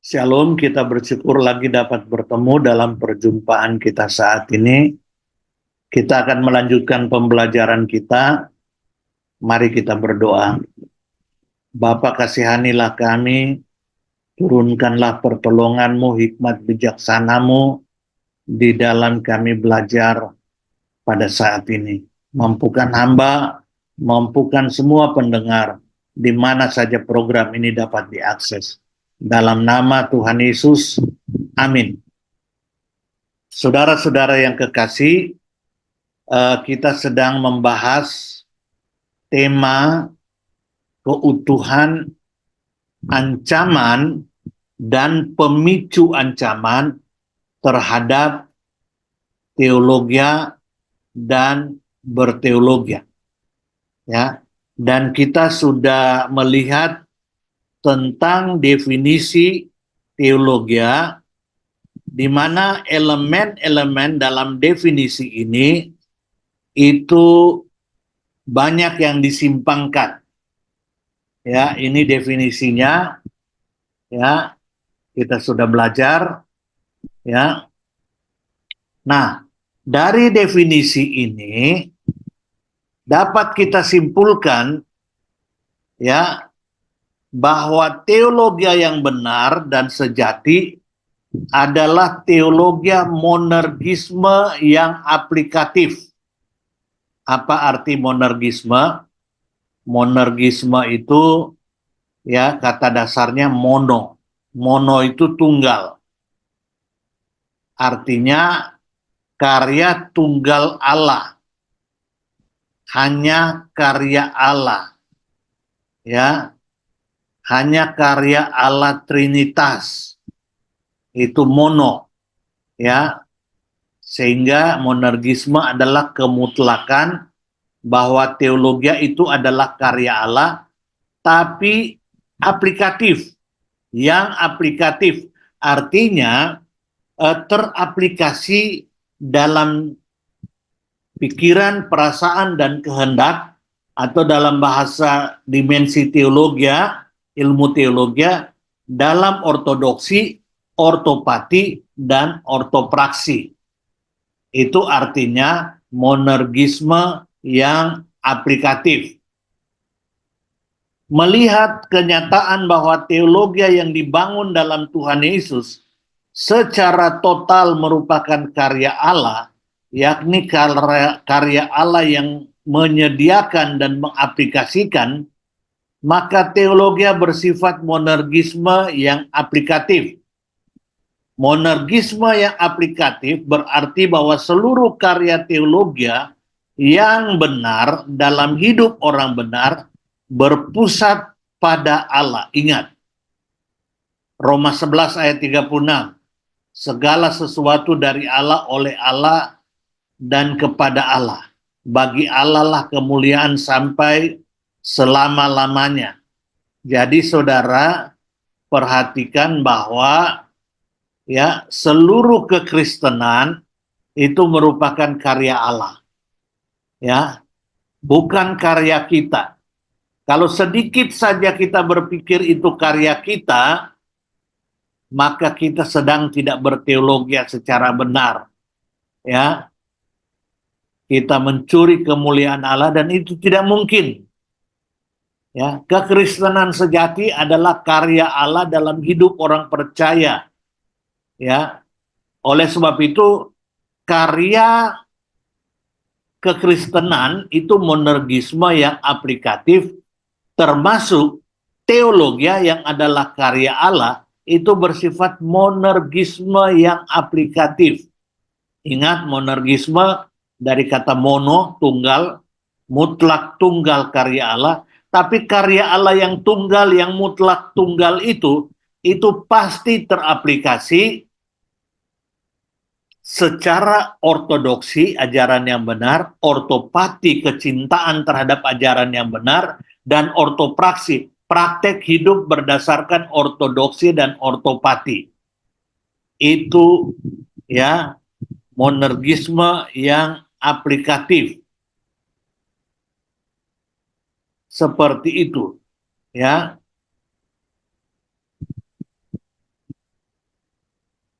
Shalom, kita bersyukur lagi dapat bertemu dalam perjumpaan kita saat ini. Kita akan melanjutkan pembelajaran kita. Mari kita berdoa. Bapa, kasihanilah kami, turunkanlah pertolongan-Mu, hikmat bijaksana-Mu di dalam kami belajar pada saat ini. Mampukan hamba, mampukan semua pendengar, di mana saja program ini dapat diakses. Dalam nama Tuhan Yesus, amin. Saudara-saudara yang kekasih, kita sedang membahas tema keutuhan ancaman dan pemicu ancaman terhadap teologia dan berteologia. Ya, dan kita sudah melihat tentang definisi teologia, di mana elemen-elemen dalam definisi ini itu banyak yang disimpangkan. Ya, ini definisinya. Ya, kita sudah belajar. Ya. Nah, dari definisi ini dapat kita simpulkan ya bahwa teologia yang benar dan sejati adalah teologia monergisme yang aplikatif. Apa arti monergisme? Monergisme itu ya kata dasarnya mono. Mono itu tunggal. Artinya karya tunggal Allah. Hanya karya Allah. Ya. Hanya karya Allah Trinitas. Itu mono. Ya. Sehingga monergisme adalah kemutlakan bahwa teologia itu adalah karya Allah, tapi aplikatif. Yang aplikatif artinya teraplikasi dalam pikiran, perasaan, dan kehendak, atau dalam bahasa dimensi teologia, ilmu teologia, dalam ortodoksi, ortopati, dan ortopraksi. Itu artinya monergisme yang aplikatif. Melihat kenyataan bahwa teologi yang dibangun dalam Tuhan Yesus secara total merupakan karya Allah, yakni karya Allah yang menyediakan dan mengaplikasikan, maka teologi bersifat monergisme yang aplikatif. Monergisme yang aplikatif berarti bahwa seluruh karya teologi yang benar dalam hidup orang benar berpusat pada Allah. Ingat, Roma 11 ayat 36. Segala sesuatu dari Allah, oleh Allah, dan kepada Allah. Bagi Allah lah kemuliaan sampai selama-lamanya. Jadi saudara, perhatikan bahwa ya seluruh kekristenan itu merupakan karya Allah. Ya, bukan karya kita. Kalau sedikit saja kita berpikir itu karya kita, maka kita sedang tidak berteologi secara benar. Ya, kita mencuri kemuliaan Allah dan itu tidak mungkin. Ya, kekristenan sejati adalah karya Allah dalam hidup orang percaya. Ya, oleh sebab itu karya kekristenan itu monergisme yang aplikatif, termasuk teologi yang adalah karya Allah itu bersifat monergisme yang aplikatif. Ingat, monergisme dari kata mono, tunggal, mutlak tunggal karya Allah, tapi karya Allah yang tunggal, yang mutlak tunggal itu pasti teraplikasi secara ortodoksi, ajaran yang benar, ortopati, kecintaan terhadap ajaran yang benar, dan ortopraksi, praktek hidup berdasarkan ortodoksi dan ortopati. Itu ya monergisme yang aplikatif. Seperti itu, ya.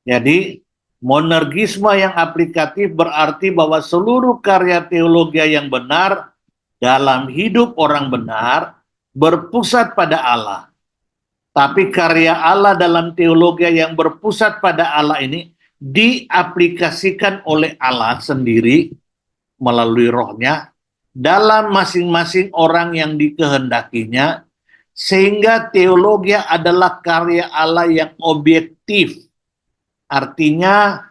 Jadi monergisme yang aplikatif berarti bahwa seluruh karya teologi yang benar dalam hidup orang benar berpusat pada Allah. Tapi karya Allah dalam teologi yang berpusat pada Allah ini diaplikasikan oleh Allah sendiri melalui rohnya dalam masing-masing orang yang dikehendakinya, sehingga teologi adalah karya Allah yang objektif. Artinya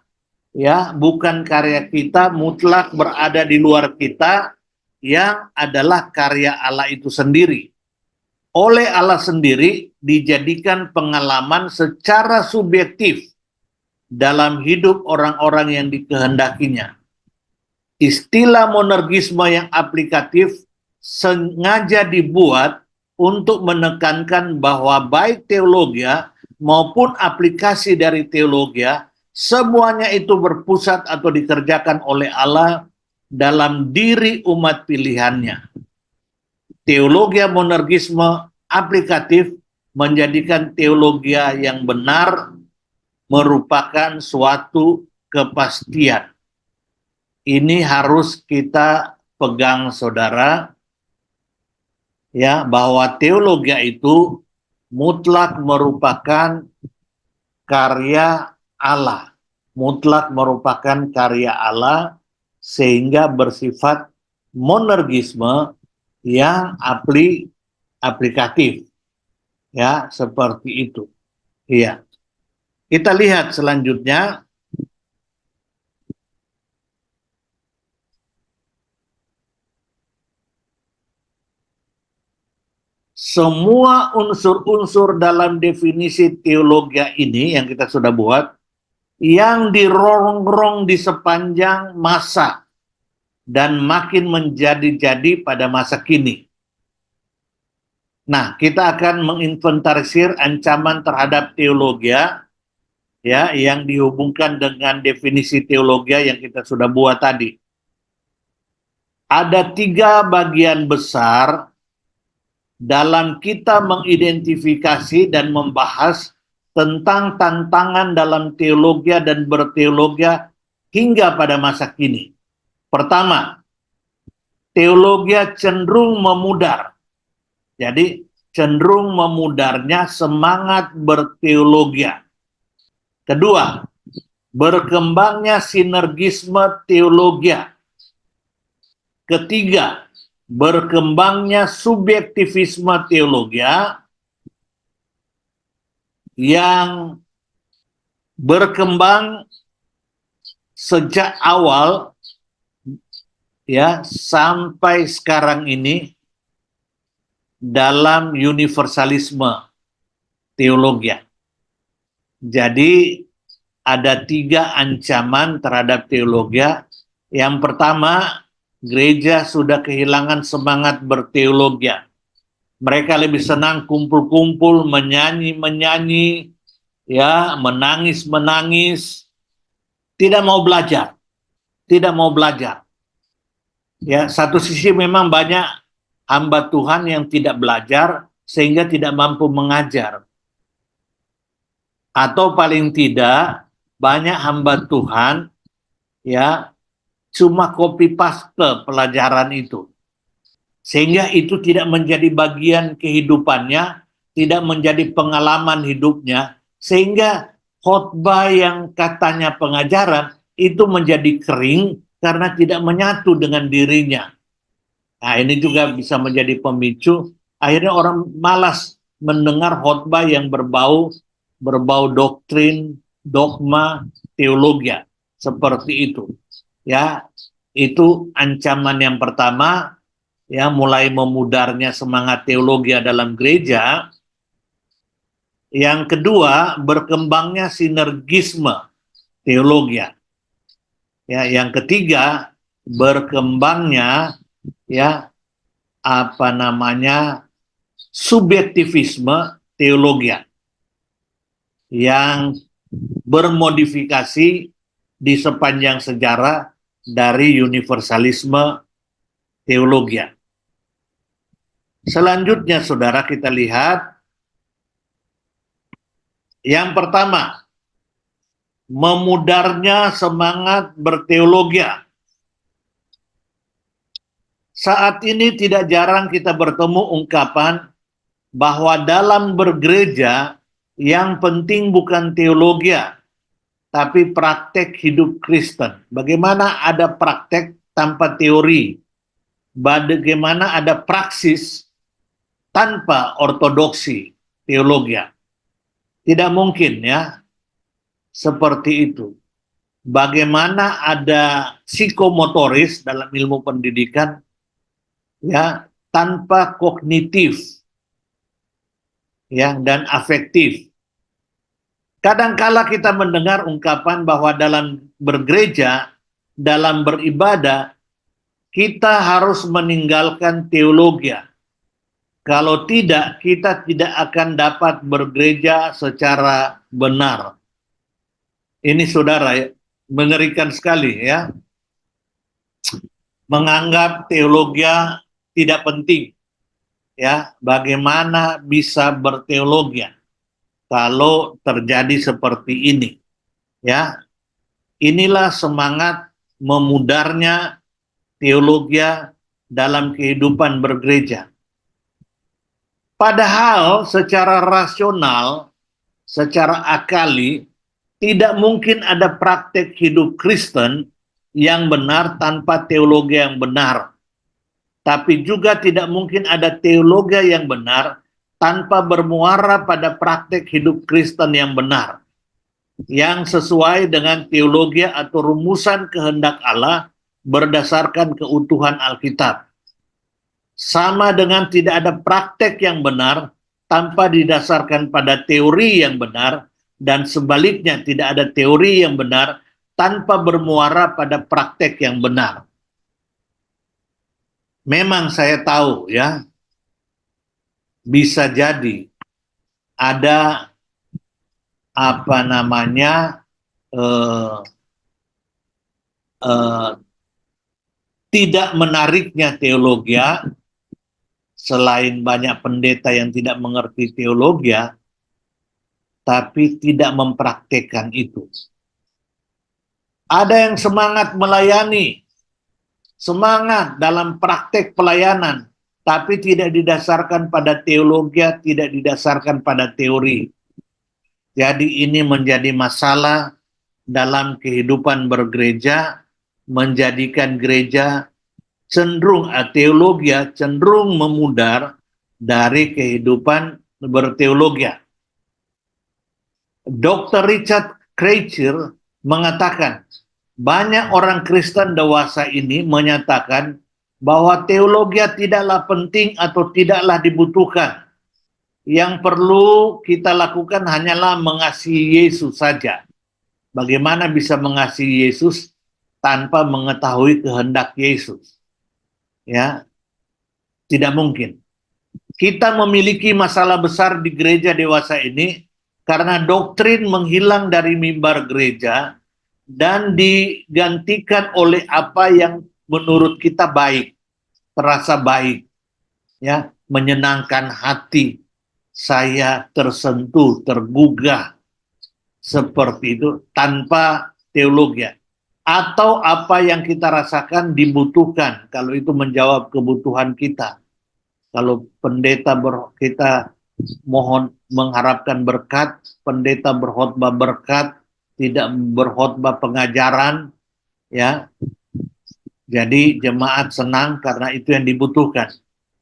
ya, bukan karya kita mutlak berada di luar kita, yang adalah karya Allah itu sendiri. Oleh Allah sendiri dijadikan pengalaman secara subjektif dalam hidup orang-orang yang dikehendakinya. Istilah monergisme yang aplikatif sengaja dibuat untuk menekankan bahwa baik teologi maupun aplikasi dari teologi, semuanya itu berpusat atau dikerjakan oleh Allah dalam diri umat pilihannya. Teologi monergisme aplikatif menjadikan teologi yang benar merupakan suatu kepastian. Ini harus kita pegang, saudara, ya, bahwa teologi itu mutlak merupakan karya Allah, mutlak merupakan karya Allah, sehingga bersifat monergisme yang aplikatif, ya, seperti itu. Iya. Kita lihat selanjutnya. Semua unsur-unsur dalam definisi teologi ini yang kita sudah buat, yang dirongrong di sepanjang masa dan makin menjadi-jadi pada masa kini. Nah, kita akan menginventarisir ancaman terhadap teologi, ya, yang dihubungkan dengan definisi teologi yang kita sudah buat tadi. Ada 3 bagian besar dalam kita mengidentifikasi dan membahas tentang tantangan dalam teologi dan berteologi hingga pada masa kini. Pertama, teologi cenderung memudar. Jadi cenderung memudarnya semangat berteologi. Kedua, berkembangnya sinergisme teologi. Ketiga, berkembangnya subjektivisme teologi yang berkembang sejak awal, ya, sampai sekarang ini dalam universalisme teologi. Jadi ada 3 ancaman terhadap teologi. Yang pertama, gereja sudah kehilangan semangat berteologi. Mereka lebih senang kumpul-kumpul, menyanyi-menyanyi, ya, menangis-menangis, tidak mau belajar, tidak mau belajar. Ya, satu sisi memang banyak hamba Tuhan yang tidak belajar sehingga tidak mampu mengajar. Atau paling tidak banyak hamba Tuhan, ya, cuma copy paste pelajaran itu. Sehingga itu tidak menjadi bagian kehidupannya, tidak menjadi pengalaman hidupnya, sehingga khotbah yang katanya pengajaran itu menjadi kering karena tidak menyatu dengan dirinya. Nah, ini juga bisa menjadi pemicu akhirnya orang malas mendengar khotbah yang berbau doktrin, dogma, teologi seperti itu. Ya, itu ancaman yang pertama, ya, mulai memudarnya semangat teologi dalam gereja. Yang kedua, berkembangnya sinergisme teologi. Ya, yang ketiga, berkembangnya, ya, apa namanya, subjektivisme teologi yang bermodifikasi di sepanjang sejarah dari universalisme teologi. Selanjutnya, saudara, kita lihat yang pertama, memudarnya semangat berteologi. Saat ini tidak jarang kita bertemu ungkapan bahwa dalam bergereja yang penting bukan teologi, tapi praktek hidup Kristen. Bagaimana ada praktek tanpa teori? Bagaimana ada praksis tanpa ortodoksi teologi? Tidak mungkin ya, seperti itu. Bagaimana ada psikomotoris dalam ilmu pendidikan ya tanpa kognitif ya dan afektif. Kadangkala kita mendengar ungkapan bahwa dalam bergereja, dalam beribadah, kita harus meninggalkan teologi. Kalau tidak, kita tidak akan dapat bergereja secara benar. Ini saudara, mengerikan sekali ya. Menganggap teologi tidak penting. Ya, bagaimana bisa berteologi kalau terjadi seperti ini? Ya, inilah semangat memudarnya teologi dalam kehidupan bergereja. Padahal secara rasional, secara akali, tidak mungkin ada praktek hidup Kristen yang benar tanpa teologi yang benar. Tapi juga tidak mungkin ada teologi yang benar tanpa bermuara pada praktek hidup Kristen yang benar. Yang sesuai dengan teologi atau rumusan kehendak Allah berdasarkan keutuhan Alkitab. Sama dengan tidak ada praktek yang benar tanpa didasarkan pada teori yang benar, dan sebaliknya tidak ada teori yang benar tanpa bermuara pada praktek yang benar. Memang saya tahu ya, bisa jadi ada apa namanya tidak menariknya teologi, selain banyak pendeta yang tidak mengerti teologi, tapi tidak mempraktekkan itu. Ada yang semangat melayani, semangat dalam praktek pelayanan, tapi tidak didasarkan pada teologi, tidak didasarkan pada teori. Jadi ini menjadi masalah dalam kehidupan bergereja, menjadikan gereja cenderung teologi cenderung memudar dari kehidupan berteologi. Dr. Richard Kreitzer mengatakan, banyak orang Kristen dewasa ini menyatakan bahwa teologi tidaklah penting atau tidaklah dibutuhkan. Yang perlu kita lakukan hanyalah mengasihi Yesus saja. Bagaimana bisa mengasihi Yesus tanpa mengetahui kehendak Yesus? Ya, tidak mungkin. Kita memiliki masalah besar di gereja dewasa ini karena doktrin menghilang dari mimbar gereja dan digantikan oleh apa yang menurut kita baik, terasa baik, ya, menyenangkan hati, saya tersentuh, tergugah, seperti itu tanpa teologi. Atau apa yang kita rasakan dibutuhkan, kalau itu menjawab kebutuhan kita. Kalau pendeta kita mohon mengharapkan berkat, pendeta berkhotbah berkat, tidak berkhotbah pengajaran, ya. Jadi jemaat senang karena itu yang dibutuhkan.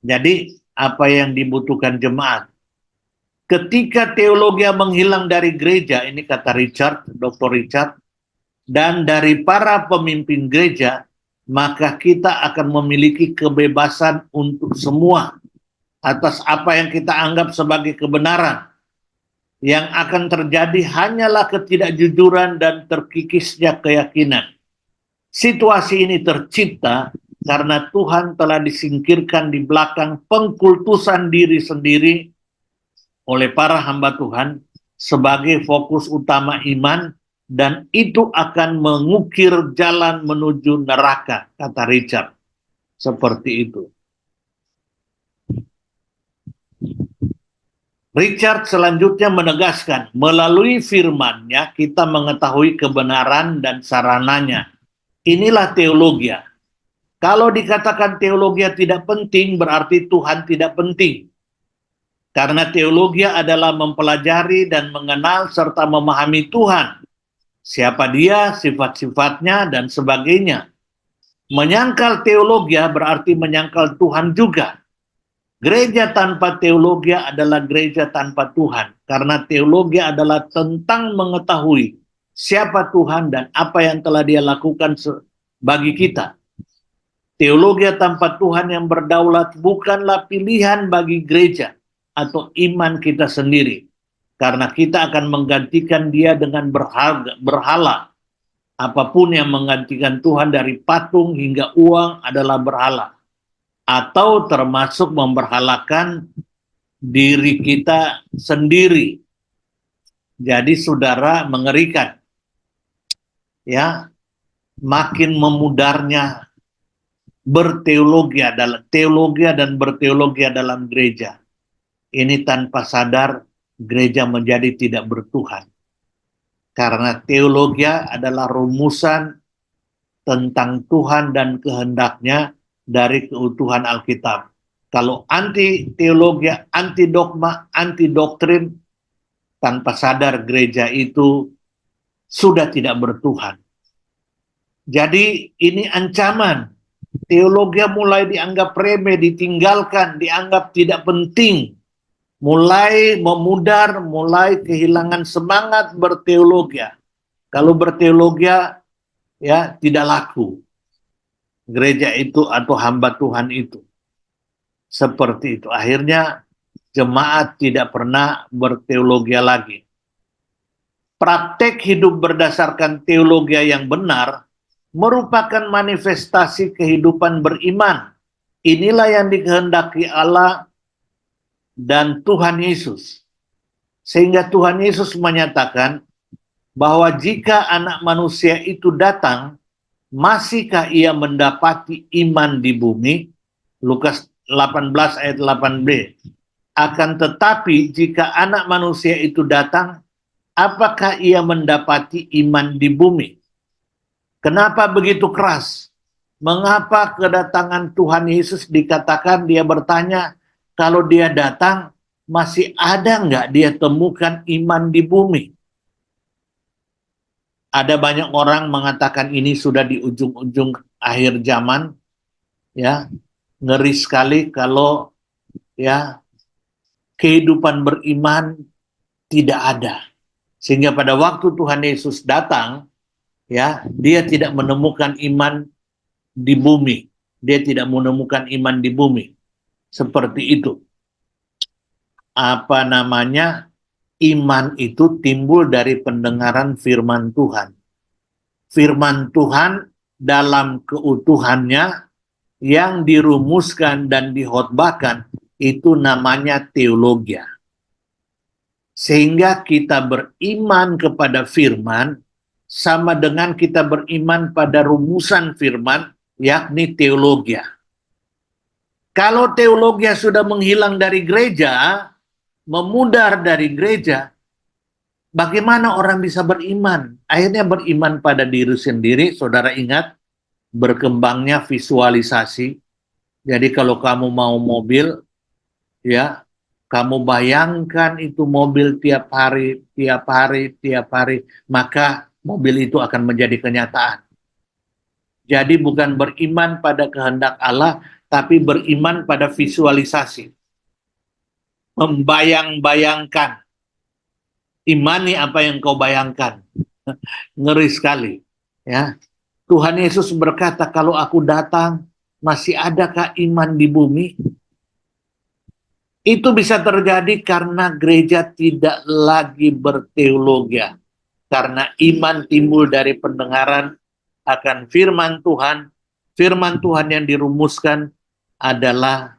Jadi apa yang dibutuhkan jemaat? Ketika teologi menghilang dari gereja, ini kata Dr. Richard, dan dari para pemimpin gereja, maka kita akan memiliki kebebasan untuk semua atas apa yang kita anggap sebagai kebenaran. Yang akan terjadi hanyalah ketidakjujuran dan terkikisnya keyakinan. Situasi ini tercipta karena Tuhan telah disingkirkan di belakang pengkultusan diri sendiri oleh para hamba Tuhan sebagai fokus utama iman, dan itu akan mengukir jalan menuju neraka, kata Richard. Seperti itu. Richard selanjutnya menegaskan, melalui firman-Nya kita mengetahui kebenaran dan sarananya. Inilah teologi. Kalau dikatakan teologi tidak penting, berarti Tuhan tidak penting. Karena teologi adalah mempelajari dan mengenal serta memahami Tuhan. Siapa Dia, sifat-sifatnya, dan sebagainya. Menyangkal teologi berarti menyangkal Tuhan juga. Gereja tanpa teologi adalah gereja tanpa Tuhan. Karena teologi adalah tentang mengetahui siapa Tuhan dan apa yang telah Dia lakukan bagi kita. Teologi tanpa Tuhan yang berdaulat bukanlah pilihan bagi gereja atau iman kita sendiri. Karena kita akan menggantikan Dia dengan berhala. Apapun yang menggantikan Tuhan dari patung hingga uang adalah berhala. Atau termasuk memberhalakan diri kita sendiri. Jadi saudara, mengerikan. Ya, makin memudarnya berteologi dan berteologi dalam gereja. Ini tanpa sadar gereja menjadi tidak bertuhan. Karena teologi adalah rumusan tentang Tuhan dan kehendaknya dari keutuhan Alkitab. Kalau anti teologi, anti dogma, anti doktrin, tanpa sadar gereja itu sudah tidak bertuhan. Jadi ini ancaman. Teologi mulai dianggap remeh, ditinggalkan, dianggap tidak penting. Mulai memudar, mulai kehilangan semangat berteologi. Kalau berteologi ya tidak laku. Gereja itu atau hamba Tuhan itu. Seperti itu. Akhirnya jemaat tidak pernah berteologi lagi. Praktek hidup berdasarkan teologi yang benar merupakan manifestasi kehidupan beriman. Inilah yang dikehendaki Allah dan Tuhan Yesus. Sehingga Tuhan Yesus menyatakan bahwa jika anak manusia itu datang, masihkah ia mendapati iman di bumi? Lukas 18 ayat 8b. Akan tetapi jika anak manusia itu datang, apakah ia mendapati iman di bumi? Kenapa begitu keras? Mengapa kedatangan Tuhan Yesus dikatakan dia bertanya, kalau dia datang, masih ada nggak dia temukan iman di bumi? Ada banyak orang mengatakan ini sudah di ujung-ujung akhir zaman, ya, ngeri sekali kalau ya kehidupan beriman tidak ada. Sehingga pada waktu Tuhan Yesus datang, ya, dia tidak menemukan iman di bumi. Dia tidak menemukan iman di bumi. Seperti itu. Apa namanya? Iman itu timbul dari pendengaran firman Tuhan. Firman Tuhan dalam keutuhannya yang dirumuskan dan dihotbahkan itu namanya teologi. Sehingga kita beriman kepada firman sama dengan kita beriman pada rumusan firman, yakni teologi. Kalau teologi sudah menghilang dari gereja, memudar dari gereja, bagaimana orang bisa beriman? Akhirnya beriman pada diri sendiri. Saudara ingat berkembangnya visualisasi. Jadi kalau kamu mau mobil, ya, kamu bayangkan itu mobil tiap hari, maka mobil itu akan menjadi kenyataan. Jadi bukan beriman pada kehendak Allah, tapi beriman pada visualisasi. Membayang-bayangkan. Imani apa yang kau bayangkan. Ngeri sekali. Ya. Tuhan Yesus berkata, kalau aku datang, masih adakah iman di bumi? Itu bisa terjadi karena gereja tidak lagi berteologi. Karena iman timbul dari pendengaran akan firman Tuhan yang dirumuskan adalah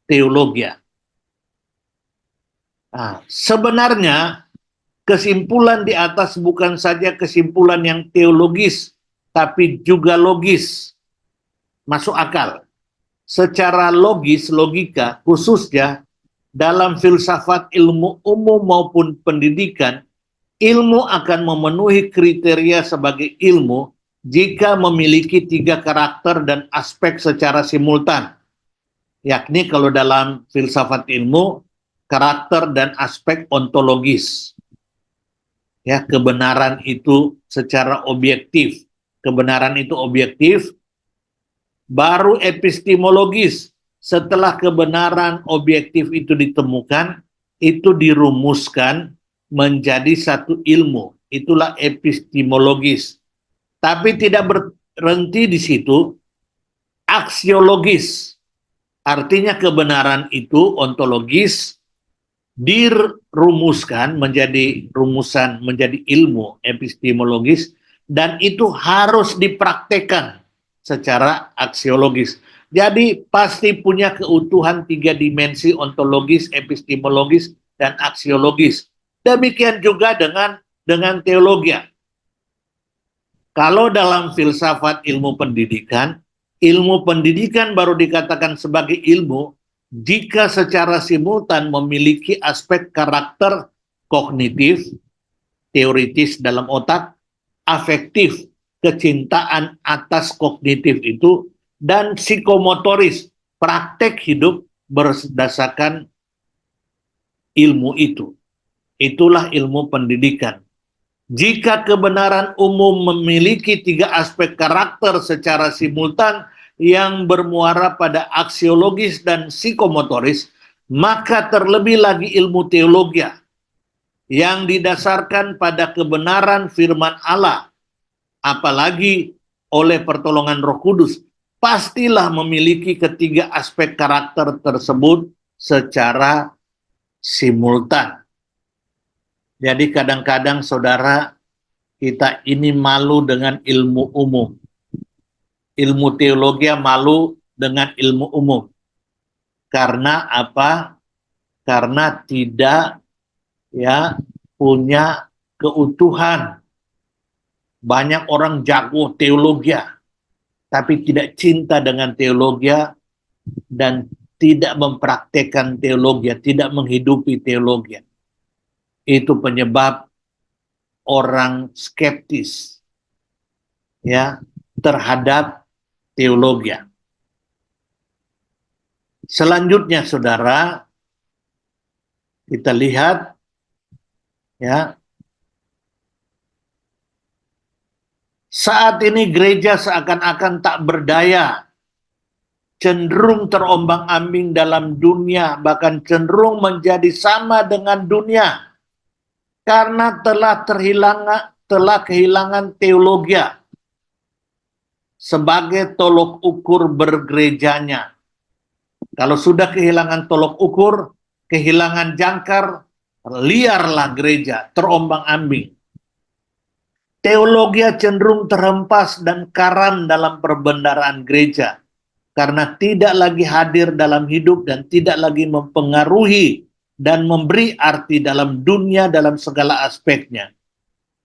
teologi. Nah, sebenarnya kesimpulan di atas bukan saja kesimpulan yang teologis, tapi juga logis. Masuk akal. Secara logis, logika, khususnya dalam filsafat ilmu umum maupun pendidikan, ilmu akan memenuhi kriteria sebagai ilmu jika memiliki 3 karakter dan aspek secara simultan. Yakni kalau dalam filsafat ilmu, karakter dan aspek ontologis. Ya, kebenaran itu secara objektif. Kebenaran itu objektif, baru epistemologis. Setelah kebenaran objektif itu ditemukan, itu dirumuskan menjadi satu ilmu. Itulah epistemologis. Tapi tidak berhenti di situ, aksiologis. Artinya kebenaran itu ontologis dirumuskan menjadi rumusan, menjadi ilmu epistemologis, dan itu harus dipraktekkan secara aksiologis. Jadi pasti punya keutuhan 3 dimensi ontologis, epistemologis, dan aksiologis. Demikian juga dengan teologi. Kalau dalam filsafat ilmu pendidikan baru dikatakan sebagai ilmu jika secara simultan memiliki aspek karakter kognitif, teoritis dalam otak, afektif, kecintaan atas kognitif itu, dan psikomotoris, praktek hidup berdasarkan ilmu itu. Itulah ilmu pendidikan. Jika kebenaran umum memiliki 3 aspek karakter secara simultan yang bermuara pada aksiologis dan psikomotoris, maka terlebih lagi ilmu teologi yang didasarkan pada kebenaran firman Allah, apalagi oleh pertolongan Roh Kudus, pastilah memiliki ketiga aspek karakter tersebut secara simultan. Jadi kadang-kadang saudara, kita ini malu dengan ilmu umum. Ilmu teologi malu dengan ilmu umum. Karena apa? Karena tidak punya keutuhan. Banyak orang jago teologi, tapi tidak cinta dengan teologi dan tidak mempraktekkan teologi, tidak menghidupi teologi. Itu penyebab orang skeptis terhadap teologi. Selanjutnya saudara, kita lihat saat ini gereja seakan-akan tak berdaya, cenderung terombang-ambing dalam dunia, bahkan cenderung menjadi sama dengan dunia. Karena telah kehilangan teologi sebagai tolok ukur bergerejanya. Kalau sudah kehilangan tolok ukur, kehilangan jangkar, liarlah gereja, terombang-ambing. Teologi cenderung terhempas dan karam dalam perbendaharaan gereja karena tidak lagi hadir dalam hidup dan tidak lagi mempengaruhi dan memberi arti dalam dunia dalam segala aspeknya.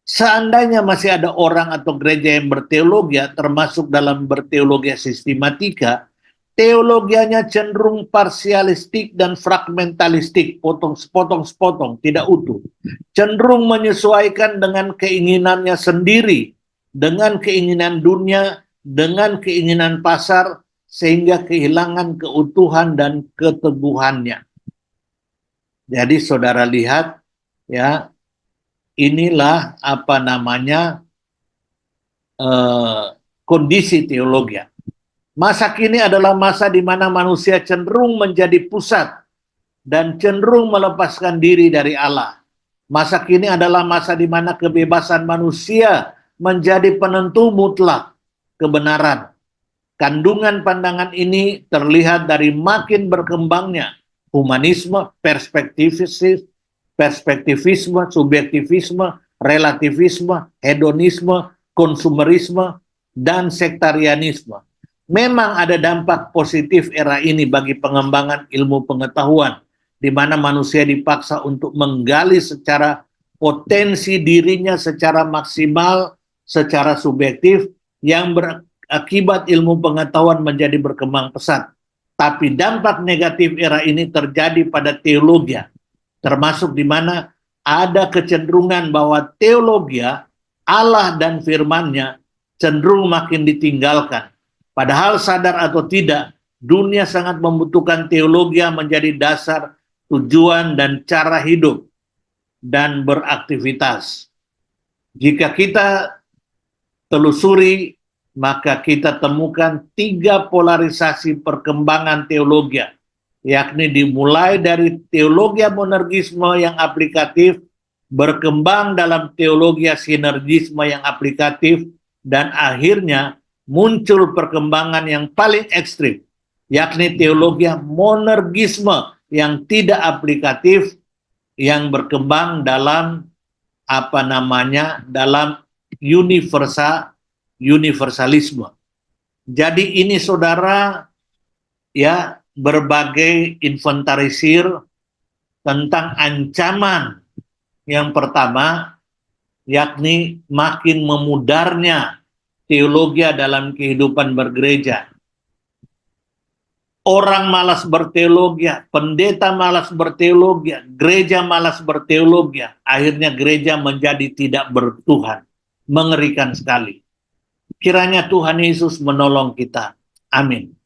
Seandainya masih ada orang atau gereja yang berteologi, termasuk dalam berteologi sistematika, teologianya cenderung parsialistik dan fragmentalistik, potong-sepotong, tidak utuh. Cenderung menyesuaikan dengan keinginannya sendiri, dengan keinginan dunia, dengan keinginan pasar, sehingga kehilangan keutuhan dan keteguhannya. Jadi saudara lihat inilah kondisi teologi. Masa kini adalah masa di mana manusia cenderung menjadi pusat dan cenderung melepaskan diri dari Allah. Masa kini adalah masa di mana kebebasan manusia menjadi penentu mutlak kebenaran. Kandungan pandangan ini terlihat dari makin berkembangnya humanisme, perspektivisme, subjektivisme, relativisme, hedonisme, konsumerisme, dan sektarianisme. Memang ada dampak positif era ini bagi pengembangan ilmu pengetahuan, di mana manusia dipaksa untuk menggali secara potensi dirinya secara maksimal, secara subjektif, yang berakibat ilmu pengetahuan menjadi berkembang pesat. Tapi dampak negatif era ini terjadi pada teologi, termasuk di mana ada kecenderungan bahwa teologi, Allah dan firman-Nya cenderung makin ditinggalkan. Padahal sadar atau tidak, dunia sangat membutuhkan teologi menjadi dasar tujuan dan cara hidup dan beraktivitas. Jika kita telusuri, maka kita temukan 3 polarisasi perkembangan teologi, yakni dimulai dari teologi monergisme yang aplikatif, berkembang dalam teologi sinergisme yang aplikatif, dan akhirnya muncul perkembangan yang paling ekstrim, yakni teologi monergisme yang tidak aplikatif, yang berkembang dalam dalam universalisme. Jadi ini saudara, ya, berbagai inventarisir tentang ancaman yang pertama, yakni makin memudarnya teologi dalam kehidupan bergereja. Orang malas berteologi, pendeta malas berteologi, gereja malas berteologi, akhirnya gereja menjadi tidak bertuhan. Mengerikan sekali. Kiranya Tuhan Yesus menolong kita. Amin.